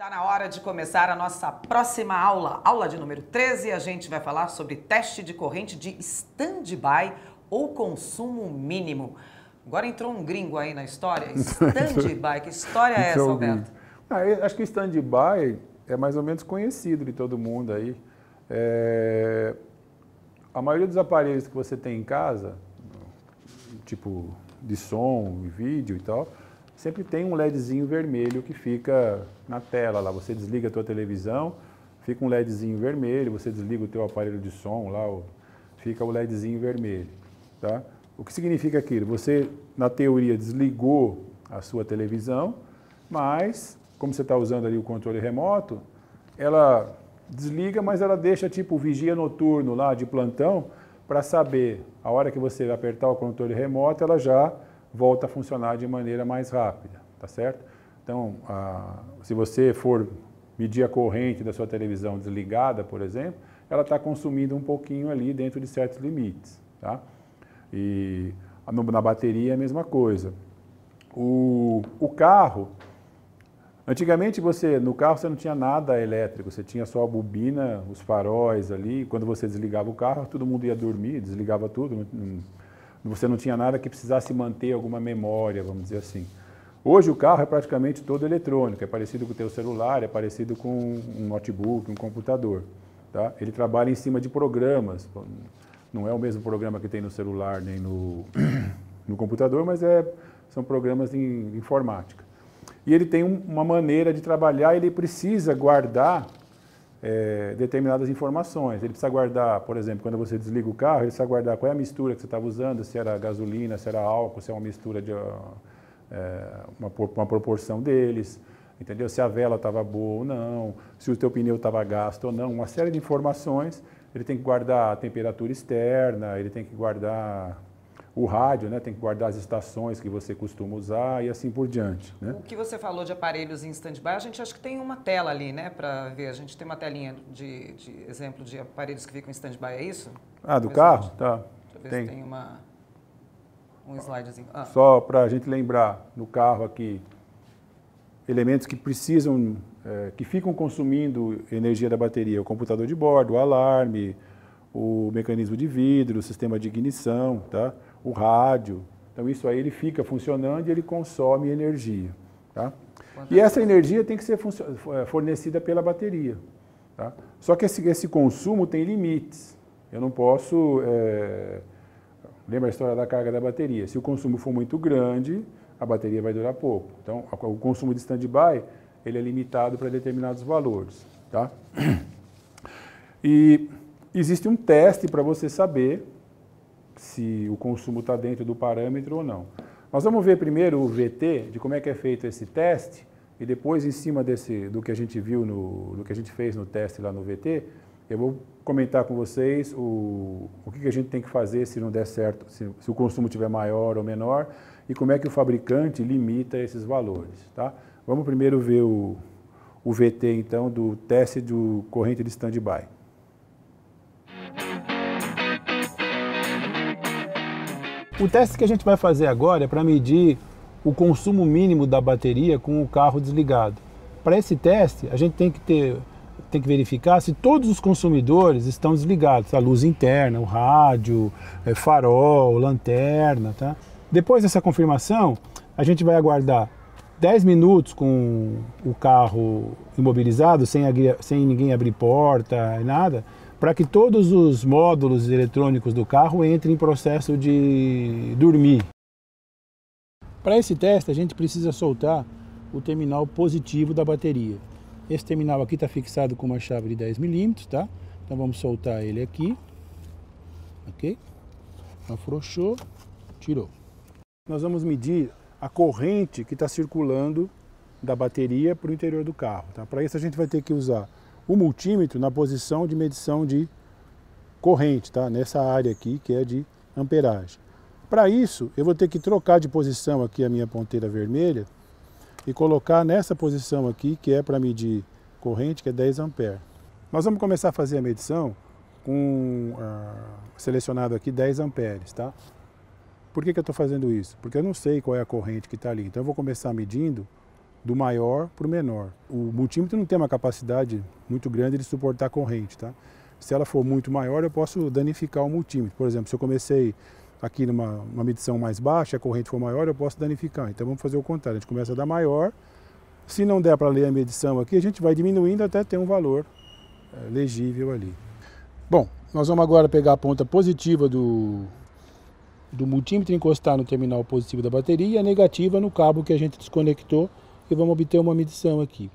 Está na hora de começar a nossa próxima aula, aula de número 13. A gente vai falar sobre teste de corrente de stand-by ou consumo mínimo. Agora entrou um gringo aí na história. Stand-by, que história é essa, Alberto? Acho que o stand-by é mais ou menos conhecido de todo mundo aí. A maioria dos aparelhos que você tem em casa, tipo de som, vídeo e tal, sempre tem um LEDzinho vermelho que fica na tela lá. Você desliga a tua televisão, fica um LEDzinho vermelho, você desliga o teu aparelho de som lá, fica o LEDzinho vermelho, tá? O que significa aquilo? Você, na teoria, desligou a sua televisão, mas, como você está usando ali o controle remoto, ela desliga, mas ela deixa tipo o vigia noturno lá de plantão para saber, a hora que você apertar o controle remoto, ela já volta a funcionar de maneira mais rápida, tá certo? Então, se você for medir a corrente da sua televisão desligada, por exemplo, ela está consumindo um pouquinho ali dentro de certos limites, tá? E na bateria é a mesma coisa. O carro, antigamente no carro você não tinha nada elétrico, você tinha só a bobina, os faróis ali, quando você desligava o carro, todo mundo ia dormir, desligava tudo, você não tinha nada que precisasse manter alguma memória, vamos dizer assim. Hoje o carro é praticamente todo eletrônico, é parecido com o teu celular, é parecido com um notebook, um computador, tá? Ele trabalha em cima de programas, não é o mesmo programa que tem no celular nem no computador, mas são programas de informática. E ele tem uma maneira de trabalhar, ele precisa guardar determinadas informações. Ele precisa guardar, por exemplo, quando você desliga o carro, ele precisa guardar qual é a mistura que você estava usando, se era gasolina, se era álcool, se é uma mistura de uma proporção deles, entendeu? Se a vela estava boa ou não, se o teu pneu estava gasto ou não, uma série de informações. Ele tem que guardar a temperatura externa, ele tem que guardar o rádio, né? Tem que guardar as estações que você costuma usar e assim por diante, né? O que você falou de aparelhos em stand-by, a gente acha que tem uma tela ali, né, para ver. A gente tem uma telinha de exemplo de aparelhos que ficam em stand-by, é isso? Do carro? Tá. Deixa eu ver se tem um slidezinho. Só para a gente lembrar, no carro aqui, elementos que precisam, que ficam consumindo energia da bateria, o computador de bordo, o alarme, o mecanismo de vidro, o sistema de ignição, tá? O rádio. Então isso aí ele fica funcionando e ele consome energia, tá? E essa energia tem que ser fornecida pela bateria, tá? Só que esse consumo tem limites. Eu não posso... Lembra a história da carga da bateria? Se o consumo for muito grande, a bateria vai durar pouco. Então, o consumo de stand-by, ele é limitado para determinados valores, tá? E existe um teste para você saber se o consumo está dentro do parâmetro ou não. Nós vamos ver primeiro o VT, de como é que é feito esse teste, e depois, em cima do que a gente viu, do que a gente fez no teste lá no VT, eu vou comentar com vocês o que a gente tem que fazer se não der certo, se o consumo estiver maior ou menor, e como é que o fabricante limita esses valores, tá? Vamos primeiro ver o VT, então, do teste de corrente de stand-by. O teste que a gente vai fazer agora é para medir o consumo mínimo da bateria com o carro desligado. Para esse teste, a gente tem que verificar se todos os consumidores estão desligados, a luz interna, o rádio, farol, lanterna, tá? Depois dessa confirmação, a gente vai aguardar 10 minutos com o carro imobilizado, sem ninguém abrir porta, nada, para que todos os módulos eletrônicos do carro entrem em processo de dormir. Para esse teste, a gente precisa soltar o terminal positivo da bateria. Esse terminal aqui está fixado com uma chave de 10 milímetros, tá? Então vamos soltar ele aqui. Ok? Afrouxou, tirou. Nós vamos medir a corrente que está circulando da bateria para o interior do carro, tá? Para isso a gente vai ter que usar o multímetro na posição de medição de corrente, tá? Nessa área aqui que é de amperagem. Para isso eu vou ter que trocar de posição aqui a minha ponteira vermelha e colocar nessa posição aqui que é para medir corrente, que é 10 amperes. Nós vamos começar a fazer a medição com selecionado aqui 10 amperes, tá? Por que eu estou fazendo isso? Porque eu não sei qual é a corrente que está ali. Então eu vou começar medindo do maior para o menor. O multímetro não tem uma capacidade muito grande de suportar corrente, tá? Se ela for muito maior, eu posso danificar o multímetro. Por exemplo, se eu comecei aqui numa medição mais baixa, a corrente for maior, eu posso danificar. Então vamos fazer o contrário, a gente começa a dar maior. Se não der para ler a medição aqui, a gente vai diminuindo até ter um valor legível ali. Bom, nós vamos agora pegar a ponta positiva do multímetro, encostar no terminal positivo da bateria e a negativa no cabo que a gente desconectou e vamos obter uma medição aqui.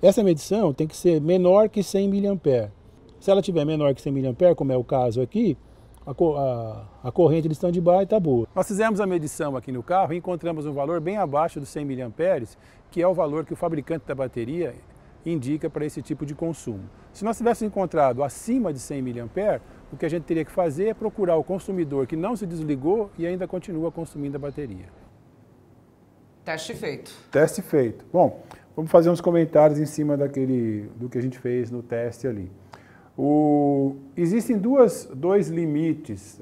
Essa medição tem que ser menor que 100 mA. Se ela tiver menor que 100 mA, como é o caso aqui, a corrente de stand-by está boa. Nós fizemos a medição aqui no carro e encontramos um valor bem abaixo dos 100 mA, que é o valor que o fabricante da bateria indica para esse tipo de consumo. Se nós tivéssemos encontrado acima de 100 mA, o que a gente teria que fazer é procurar o consumidor que não se desligou e ainda continua consumindo a bateria. Teste feito. Teste feito. Bom, vamos fazer uns comentários em cima do que a gente fez no teste ali. Existem dois limites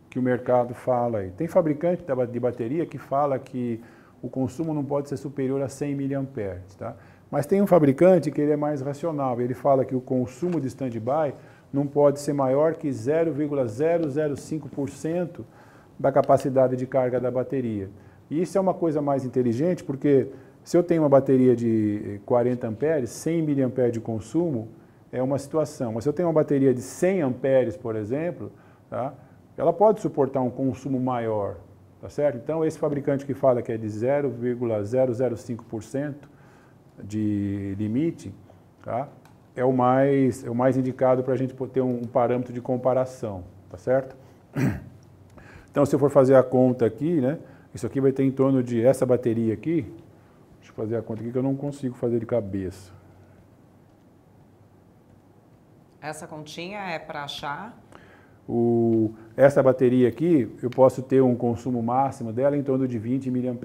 que o mercado fala aí. Tem fabricante de bateria que fala que o consumo não pode ser superior a 100 mA, tá? Mas tem um fabricante que ele é mais racional. Ele fala que o consumo de stand-by não pode ser maior que 0,005% da capacidade de carga da bateria. E isso é uma coisa mais inteligente, porque se eu tenho uma bateria de 40 amperes, 100 mA de consumo é uma situação. Mas se eu tenho uma bateria de 100 amperes, por exemplo, tá, ela pode suportar um consumo maior, tá certo? Então, esse fabricante que fala que é de 0,005% de limite, tá, é o mais indicado para a gente ter um parâmetro de comparação, tá certo? Então, se eu for fazer a conta aqui, né, isso aqui vai ter em torno de essa bateria aqui, deixa eu fazer a conta aqui que eu não consigo fazer de cabeça. Essa continha é para achar? Essa bateria aqui, eu posso ter um consumo máximo dela em torno de 20 mA.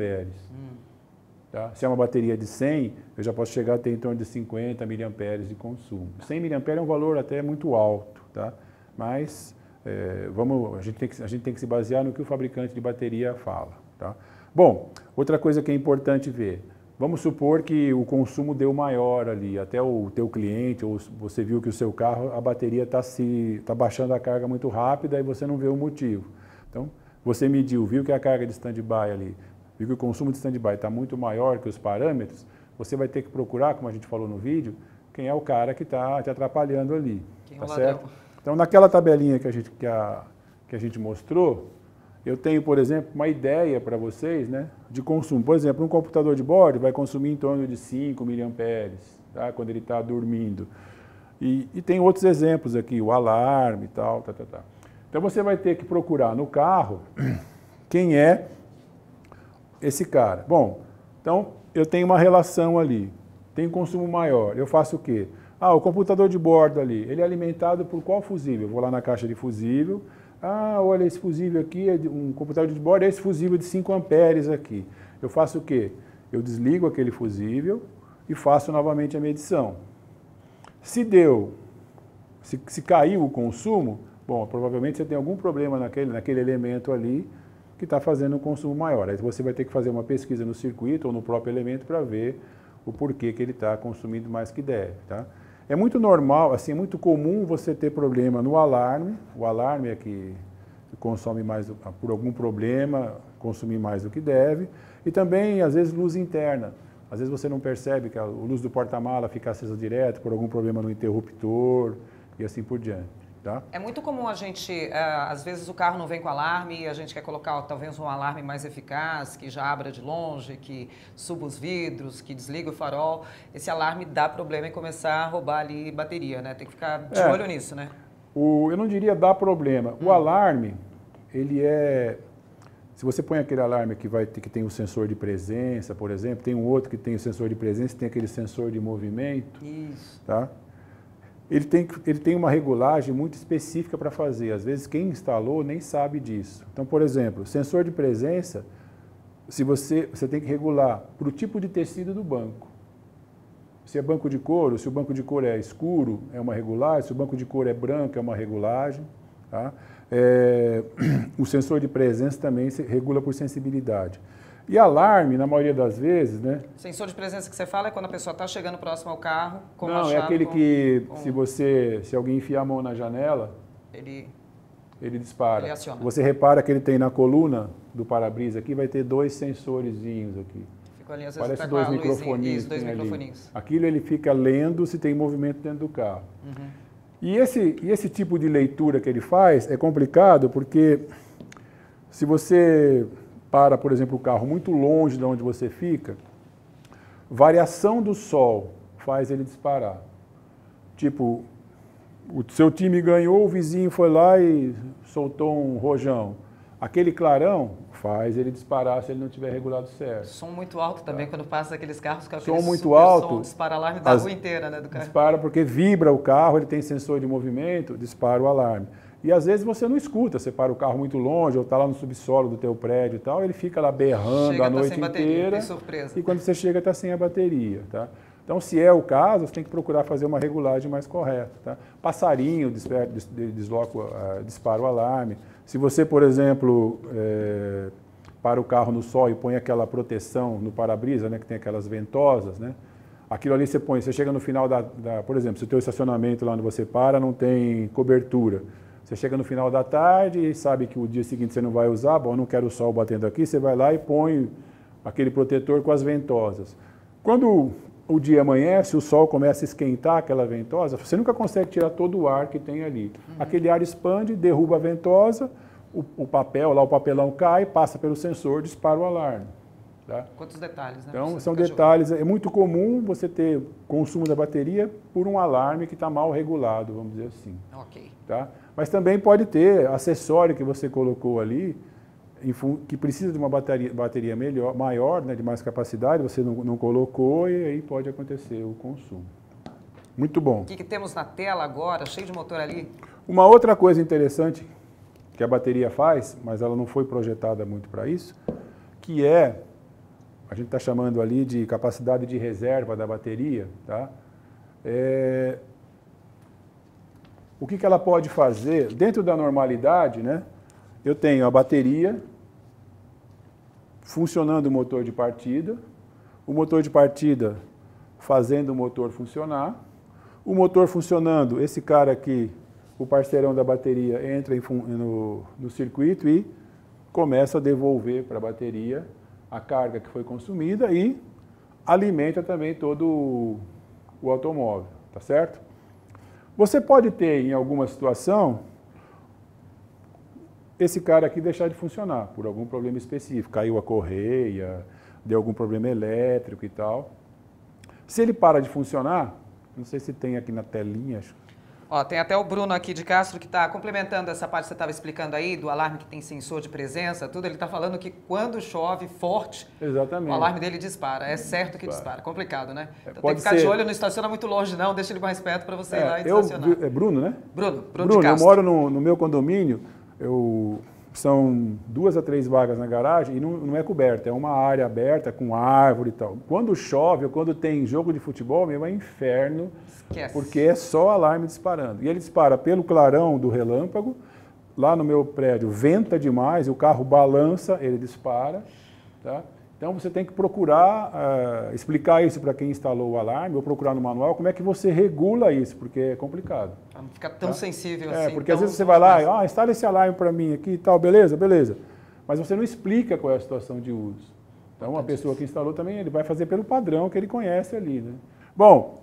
Tá? Se é uma bateria de 100, eu já posso chegar a ter em torno de 50 mA de consumo. 100 mA é um valor até muito alto, tá? Mas a gente tem que se basear no que o fabricante de bateria fala. Tá? Bom, outra coisa que é importante ver. Vamos supor que o consumo deu maior ali, até o teu cliente, ou você viu que o seu carro, a bateria está baixando a carga muito rápida e você não vê o motivo. Então, você mediu, viu que a carga de stand-by ali, viu que o consumo de stand-by está muito maior que os parâmetros, você vai ter que procurar, como a gente falou no vídeo, quem é o cara que está te atrapalhando ali. Quem tá é o certo? ladrão? Então, naquela tabelinha que a gente mostrou, eu tenho, por exemplo, uma ideia para vocês, né, de consumo. Por exemplo, um computador de bordo vai consumir em torno de 5 mA, tá, quando ele está dormindo. E tem outros exemplos aqui, o alarme e tal, tá. Então você vai ter que procurar no carro quem é esse cara. Bom, então eu tenho uma relação ali, tem consumo maior, eu faço o quê? O computador de bordo ali, ele é alimentado por qual fusível? Eu vou lá na caixa de fusível. Olha, esse fusível aqui, um computador de bordo, é esse fusível de 5 amperes aqui. Eu faço o quê? Eu desligo aquele fusível e faço novamente a medição. Se caiu o consumo, bom, provavelmente você tem algum problema naquele elemento ali que está fazendo um consumo maior. Aí você vai ter que fazer uma pesquisa no circuito ou no próprio elemento para ver o porquê que ele está consumindo mais que deve, tá? É muito normal, assim, é muito comum você ter problema no alarme. O alarme é que consome mais, por algum problema, consumir mais do que deve. E também, às vezes, luz interna. Às vezes você não percebe que a luz do porta-mala fica acesa direto por algum problema no interruptor e assim por diante. Tá? É muito comum a gente, às vezes o carro não vem com alarme e a gente quer colocar talvez um alarme mais eficaz, que já abra de longe, que suba os vidros, que desliga o farol. Esse alarme dá problema em começar a roubar ali bateria, né? Tem que ficar de olho nisso, né? Eu não diria dá problema. O alarme, ele é... Se você põe aquele alarme que tem o sensor de presença, por exemplo, tem um outro que tem o sensor de presença, tem aquele sensor de movimento. Isso. Tá? Ele tem uma regulagem muito específica para fazer. Às vezes quem instalou nem sabe disso. Então, por exemplo, sensor de presença, se você tem que regular para o tipo de tecido do banco. Se é banco de couro, se o banco de couro é escuro, é uma regulagem. Se o banco de couro é branco, é uma regulagem. Tá? O sensor de presença também se regula por sensibilidade. E alarme, na maioria das vezes, né? Sensor de presença que você fala é quando a pessoa está chegando próximo ao carro com uma Não, chave. é aquele que se alguém enfiar a mão na janela, ele dispara. Ele aciona. Você repara que ele tem na coluna do para-brisa aqui, vai ter 2 sensorzinhos aqui. Ficou ali, às vezes, Parece tá 2 com a luzinha. microfoninhos. Isso, 2 microfoninhos. Aquilo ele fica lendo se tem movimento dentro do carro. E esse tipo de leitura que ele faz é complicado porque se você para, por exemplo, o carro muito longe de onde você fica, variação do sol faz ele disparar. Tipo, o seu time ganhou, o vizinho foi lá e soltou um rojão. Aquele clarão faz ele disparar se ele não tiver regulado certo. Som muito alto também, quando passa aqueles carros com aquele som muito super alto, som, dispara alarme da rua inteira, né, do carro. Dispara porque vibra o carro, ele tem sensor de movimento, dispara o alarme. E às vezes você não escuta, você para o carro muito longe ou está lá no subsolo do teu prédio e tal, ele fica lá berrando a noite inteira. Tem surpresa. E quando você chega está sem a bateria, tá? Então, se é o caso, você tem que procurar fazer uma regulagem mais correta, tá? Passarinho dispara o alarme. Se você, por exemplo, para o carro no sol e põe aquela proteção no para-brisa, né, que tem aquelas ventosas, né? Aquilo ali você chega no final por exemplo, se o teu estacionamento lá onde você para não tem cobertura, você chega no final da tarde e sabe que o dia seguinte você não vai usar, bom, eu não quero o sol batendo aqui, você vai lá e põe aquele protetor com as ventosas. Quando o dia amanhece, o sol começa a esquentar aquela ventosa, você nunca consegue tirar todo o ar que tem ali. Aquele ar expande, derruba a ventosa, o papelão cai, passa pelo sensor, dispara o alarme. Tá? Quantos detalhes, né? Então, são detalhes. É muito comum você ter consumo da bateria por um alarme que está mal regulado, vamos dizer assim. Ok. Tá? Mas também pode ter acessório que você colocou ali, que precisa de uma bateria maior, né, de mais capacidade, você não colocou e aí pode acontecer o consumo. Muito bom. O que temos na tela agora, cheio de motor ali? Uma outra coisa interessante que a bateria faz, mas ela não foi projetada muito para isso, que é, a gente está chamando ali de capacidade de reserva da bateria, tá? O que ela pode fazer? Dentro da normalidade, né? Eu tenho a bateria funcionando o motor de partida, o motor de partida fazendo o motor funcionar, o motor funcionando, esse cara aqui, o parceirão da bateria, entra no circuito e começa a devolver para a bateria a carga que foi consumida e alimenta também todo o automóvel, tá certo? Você pode ter, em alguma situação, esse cara aqui deixar de funcionar por algum problema específico. Caiu a correia, deu algum problema elétrico e tal. Se ele para de funcionar, não sei se tem aqui na telinha, acho. Ó, tem até o Bruno aqui de Castro que está complementando essa parte que você estava explicando aí, do alarme que tem sensor de presença, tudo. Ele está falando que quando chove forte, exatamente, o alarme dele dispara. É certo que dispara. Complicado, né? Então pode tem que ficar ser... de olho, não estaciona muito longe não, deixa ele mais perto para você ir lá e estacionar. É Bruno, né? Bruno de Castro. Eu moro no meu condomínio, são 2 a 3 vagas na garagem e não é coberta, é uma área aberta com árvore e tal. Quando chove ou quando tem jogo de futebol, meu, é inferno. Esquece. Porque é só alarme disparando. E ele dispara pelo clarão do relâmpago, lá no meu prédio venta demais, o carro balança, ele dispara. Tá? Então você tem que procurar explicar isso para quem instalou o alarme, ou procurar no manual como é que você regula isso, porque é complicado. Para não ficar tão sensível assim. Porque às vezes você vai lá, instala esse alarme para mim aqui e tal, beleza? Mas você não explica qual é a situação de uso. Então a pessoa que instalou também, ele vai fazer pelo padrão que ele conhece ali, né? Bom,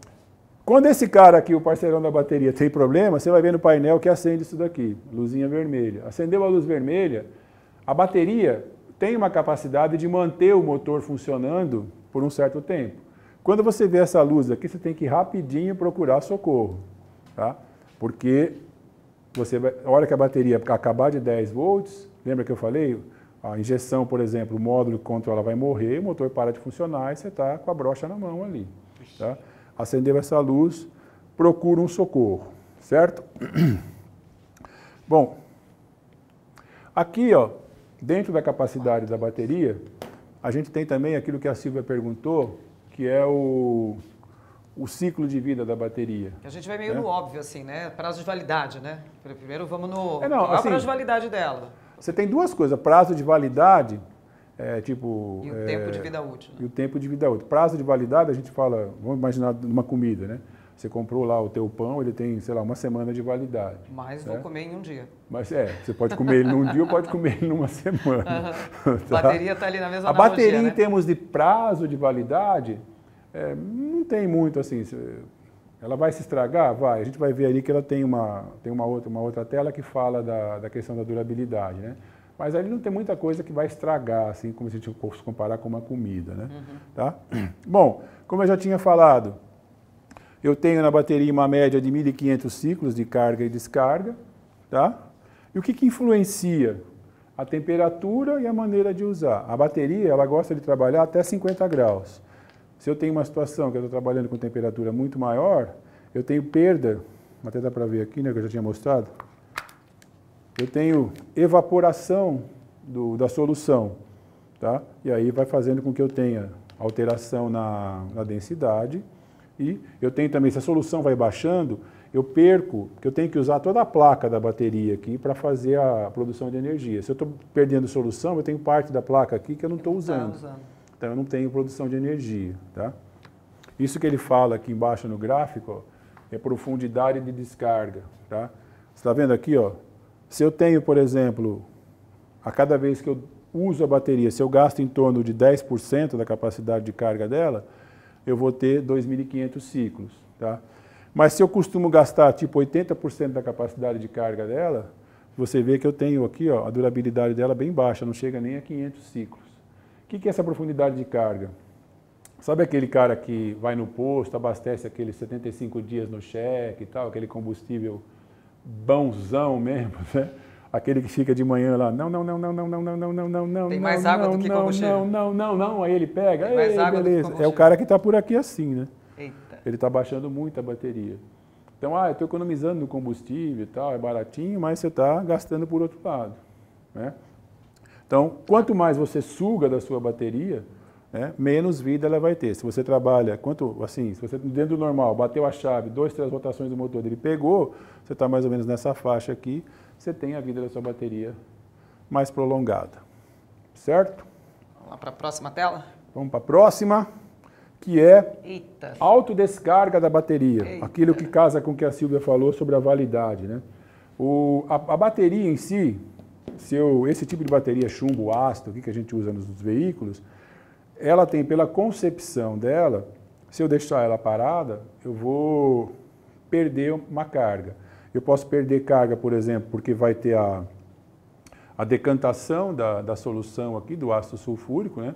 quando esse cara aqui, o parceirão da bateria, tem problema, você vai ver no painel que acende isso daqui, luzinha vermelha. Acendeu a luz vermelha, a bateria tem uma capacidade de manter o motor funcionando por um certo tempo. Quando você vê essa luz aqui, você tem que rapidinho procurar socorro, tá? Porque a hora que a bateria acabar de 10 volts, lembra que eu falei? A injeção, por exemplo, o módulo que controla vai morrer, o motor para de funcionar e você está com a brocha na mão ali, tá? Acendeu essa luz, procura um socorro, certo? Bom, aqui, ó, dentro da capacidade da bateria, a gente tem também aquilo que a Silvia perguntou, que é o ciclo de vida da bateria. A gente vai meio no óbvio, assim, né? Prazo de validade, né? Primeiro vamos no... assim, qual é o prazo de validade dela? Você tem 2 coisas. Prazo de validade tipo... E o tempo de vida útil. Né? E o tempo de vida útil. Prazo de validade, a gente fala, vamos imaginar uma comida, né? Você comprou lá o teu pão, ele tem, sei lá, 1 semana de validade. Mas vou comer em um dia. Mas você pode comer ele num dia ou pode comer ele numa semana. Uhum. Tá? A bateria está ali na mesma analogia, bateria, né? Em termos de prazo de validade, não tem muito assim. Ela vai se estragar? Vai. A gente vai ver ali que ela tem uma outra tela que fala da questão da durabilidade, né? Mas ali não tem muita coisa que vai estragar, assim, como se a gente fosse comparar com uma comida, né? Uhum. Tá? Bom, como eu já tinha falado, eu tenho na bateria uma média de 1.500 ciclos de carga e descarga, tá? E o que influencia? A temperatura e a maneira de usar. A bateria, ela gosta de trabalhar até 50 graus. Se eu tenho uma situação que eu estou trabalhando com temperatura muito maior, eu tenho perda, até dá para ver aqui, né, que eu já tinha mostrado, eu tenho evaporação da solução, tá? E aí vai fazendo com que eu tenha alteração na densidade e eu tenho também, se a solução vai baixando, eu perco, porque eu tenho que usar toda a placa da bateria aqui para fazer a produção de energia. Se eu estou perdendo solução, eu tenho parte da placa aqui que eu não estou usando. Então eu não tenho produção de energia, tá? Isso que ele fala aqui embaixo no gráfico, ó, é profundidade de descarga, tá? Você está vendo aqui, ó? Se eu tenho, por exemplo, a cada vez que eu uso a bateria, se eu gasto em torno de 10% da capacidade de carga dela, eu vou ter 2.500 ciclos, tá? Mas se eu costumo gastar tipo 80% da capacidade de carga dela, você vê que eu tenho aqui, ó, a durabilidade dela bem baixa, não chega nem a 500 ciclos. O que é essa profundidade de carga? Sabe aquele cara que vai no posto, abastece aqueles 75 dias no cheque e tal, aquele combustível bonzão mesmo, né? Aquele que fica de manhã lá, não. Tem mais água do que combustível. Não, aí ele pega, tem mais água beleza. Do que combustível. É o cara que está por aqui assim, né? Eita. Ele está baixando muito a bateria. Então, eu estou economizando no combustível e tal, é baratinho, mas você está gastando por outro lado, né? Então, quanto mais você suga da sua bateria, né, menos vida ela vai ter. Se você trabalha, se você dentro do normal, bateu a chave, 2, 3 rotações do motor, ele pegou, você está mais ou menos nessa faixa aqui, você tem a vida da sua bateria mais prolongada. Certo? Vamos lá para a próxima tela? Vamos para a próxima, que é Eita. autodescarga da bateria. Eita. Aquilo que casa com o que a Silvia falou sobre a validade, né? A bateria em si, esse tipo de bateria chumbo ácido que a gente usa nos veículos, ela tem, pela concepção dela, se eu deixar ela parada, eu vou perder uma carga. Eu posso perder carga, por exemplo, porque vai ter a decantação da solução aqui, do ácido sulfúrico, né?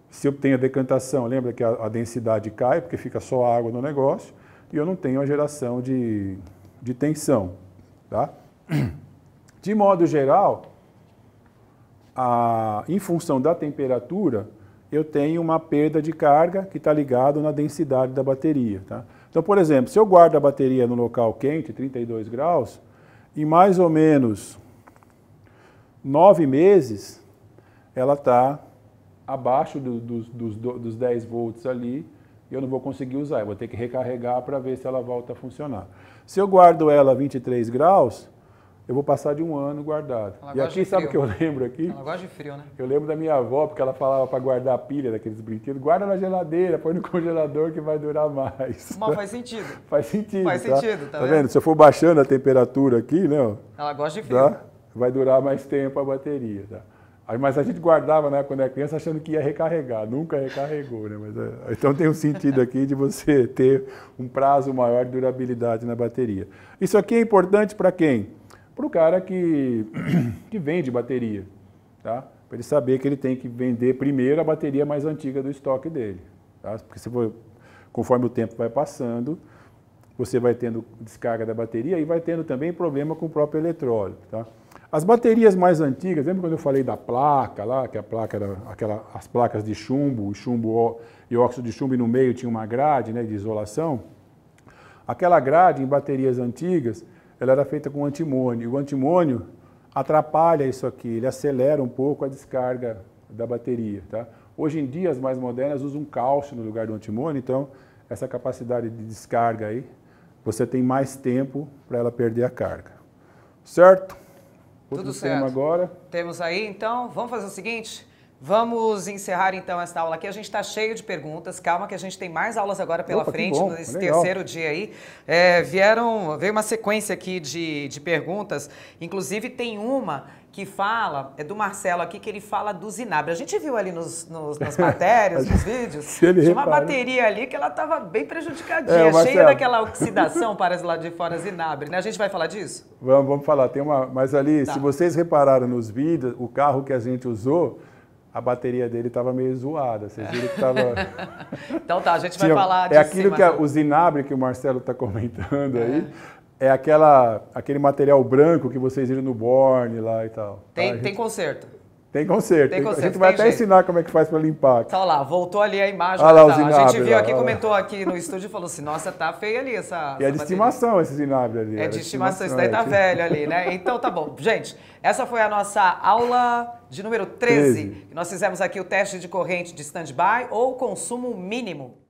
Se eu tenho a decantação, lembra que a densidade cai, porque fica só água no negócio, e eu não tenho a geração de tensão, tá? De modo geral, em função da temperatura, eu tenho uma perda de carga que está ligado na densidade da bateria, tá? Então, por exemplo, se eu guardo a bateria no local quente, 32 graus, em mais ou menos 9 meses, ela está abaixo dos 10 volts ali, e eu não vou conseguir usar, eu vou ter que recarregar para ver se ela volta a funcionar. Se eu guardo ela a 23 graus, eu vou passar de 1 ano guardado. E aqui, sabe o que eu lembro aqui? Ela gosta de frio, né? Eu lembro da minha avó, porque ela falava para guardar a pilha daqueles brinquedos, guarda na geladeira, põe no congelador que vai durar mais. Mas faz sentido. Faz sentido, Faz sentido, tá vendo? Se eu for baixando a temperatura aqui, né? Ó, ela gosta de frio. Tá? Vai durar mais tempo a bateria, tá? Mas a gente guardava, né, quando era criança, achando que ia recarregar. Nunca recarregou, né? Então tem um sentido aqui de você ter um prazo maior de durabilidade na bateria. Isso aqui é importante para quem? Para o cara que vende bateria, tá? Para ele saber que ele tem que vender primeiro a bateria mais antiga do estoque dele, tá? Porque conforme o tempo vai passando, você vai tendo descarga da bateria e vai tendo também problema com o próprio eletrólito, tá? As baterias mais antigas, lembra quando eu falei da placa lá, que a placa era as placas de chumbo e óxido de chumbo e no meio tinha uma grade, né, de isolação? Aquela grade em baterias antigas, ela era feita com antimônio. E o antimônio atrapalha isso aqui, ele acelera um pouco a descarga da bateria, tá? Hoje em dia, as mais modernas usam cálcio no lugar do antimônio, então essa capacidade de descarga aí, você tem mais tempo para ela perder a carga. Certo? Tudo certo. Agora. Temos aí, então, vamos fazer o seguinte, Vamos encerrar então esta aula aqui. A gente está cheio de perguntas. Calma que a gente tem mais aulas agora pela frente, nesse terceiro dia aí. Veio uma sequência aqui de perguntas. Inclusive tem uma que fala, é do Marcelo aqui, que ele fala do Zinabre. A gente viu ali nas matérias, nos vídeos, tinha uma bateria ali que ela estava bem prejudicadinha, cheia daquela oxidação, parece lá de fora, Zinabre, né? A gente vai falar disso? Vamos falar. Mas ali, se vocês repararam nos vídeos, o carro que a gente usou, a bateria dele estava meio zoada. Vocês viram que estava... Então tá, a gente vai falar disso. É aquilo que o Zinabre que o Marcelo está comentando aí. É aquele material branco que vocês viram no Borne lá e tal. Tem conserto. Tem conserto. A gente vai até ensinar como é que faz para limpar. Tá lá, voltou ali a imagem. Lá, a gente viu aqui, comentou aqui no estúdio e falou assim, nossa, tá feia ali essa E é de estimação esse Zinabre ali. É de estimação, isso daí tá velho ali, né? Então tá bom. Gente, essa foi a nossa aula de número 13. Nós fizemos aqui o teste de corrente de stand-by ou consumo mínimo.